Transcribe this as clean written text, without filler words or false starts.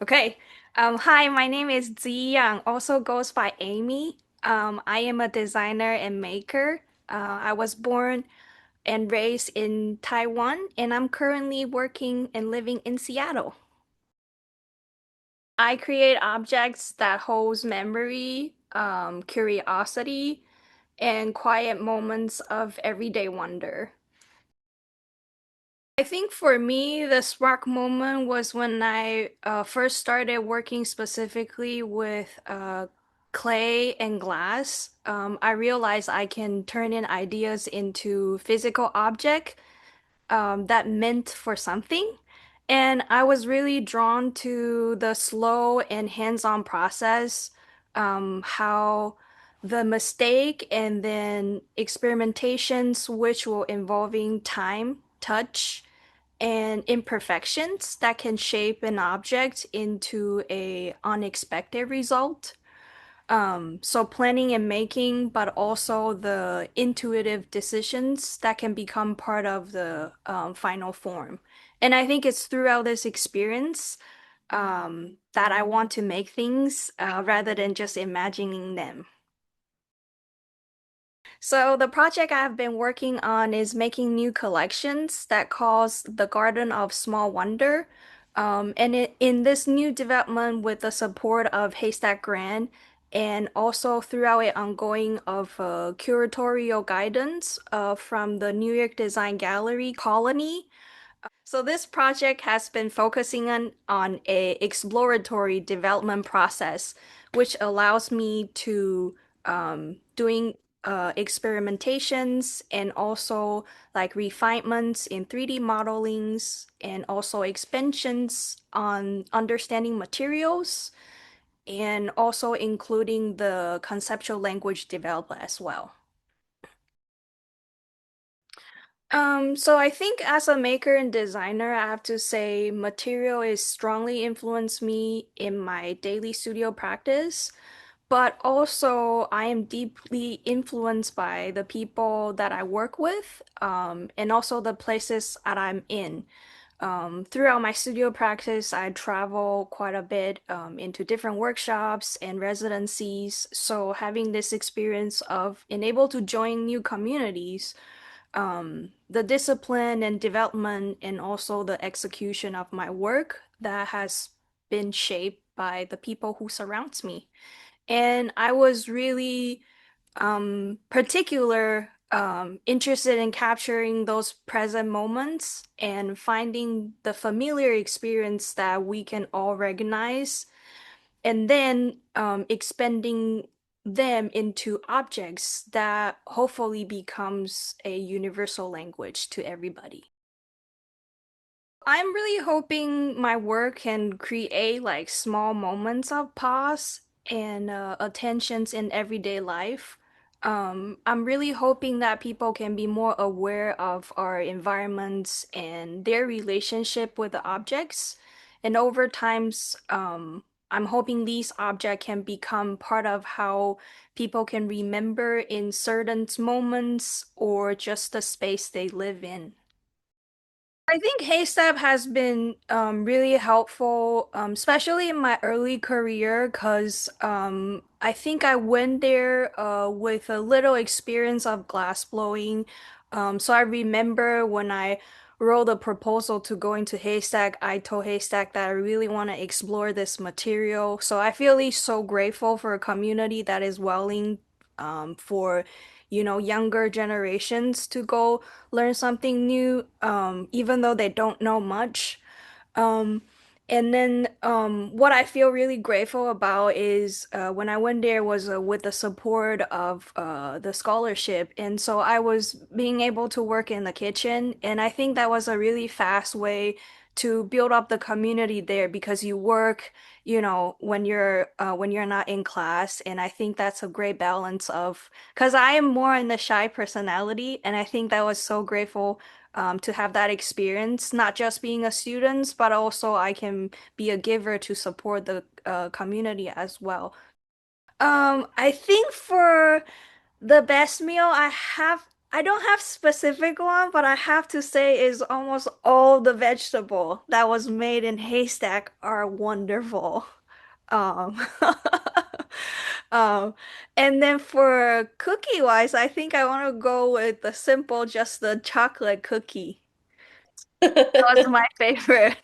Okay. Hi, my name is Tzyy Yi Young, also goes by Amy. I am a designer and maker. I was born and raised in Taiwan, and I'm currently working and living in Seattle. I create objects that holds memory, curiosity, and quiet moments of everyday wonder. I think for me, the spark moment was when I first started working specifically with clay and glass. I realized I can turn in ideas into physical object that meant for something. And I was really drawn to the slow and hands-on process, how the mistake and then experimentations, which will involving time, touch, and imperfections that can shape an object into a unexpected result. So planning and making, but also the intuitive decisions that can become part of the final form. And I think it's throughout this experience that I want to make things rather than just imagining them. So the project I've been working on is making new collections that calls the Garden of Small Wonder. In this new development with the support of Haystack Grant and also throughout it ongoing of curatorial guidance from the New York Design Gallery Colony. So this project has been focusing on a exploratory development process, which allows me to doing experimentations and also like refinements in 3D modelings and also expansions on understanding materials and also including the conceptual language development as well. So I think as a maker and designer, I have to say material is strongly influenced me in my daily studio practice, but also I am deeply influenced by the people that I work with, and also the places that I'm in. Throughout my studio practice, I travel quite a bit, into different workshops and residencies. So having this experience of being able to join new communities, the discipline and development and also the execution of my work that has been shaped by the people who surrounds me. And I was really particular interested in capturing those present moments and finding the familiar experience that we can all recognize and then expanding them into objects that hopefully becomes a universal language to everybody. I'm really hoping my work can create like small moments of pause and attentions in everyday life. I'm really hoping that people can be more aware of our environments and their relationship with the objects. And over times, I'm hoping these objects can become part of how people can remember in certain moments or just the space they live in. I think Haystack has been really helpful, especially in my early career, because I think I went there with a little experience of glass blowing. So I remember when I wrote a proposal to go into Haystack, I told Haystack that I really want to explore this material. So I feel really so grateful for a community that is willing for younger generations to go learn something new, even though they don't know much. Um, and then what I feel really grateful about is when I went there was with the support of the scholarship. And so I was being able to work in the kitchen. And I think that was a really fast way to build up the community there because you work, when you're not in class. And I think that's a great balance of, because I am more in the shy personality. And I think that was so grateful to have that experience, not just being a student, but also I can be a giver to support the community as well. I think for the best meal, I don't have specific one, but I have to say is almost all the vegetable that was made in Haystack are wonderful. Um, um, and then for cookie wise, I think I want to go with the simple, just the chocolate cookie. That was my favorite.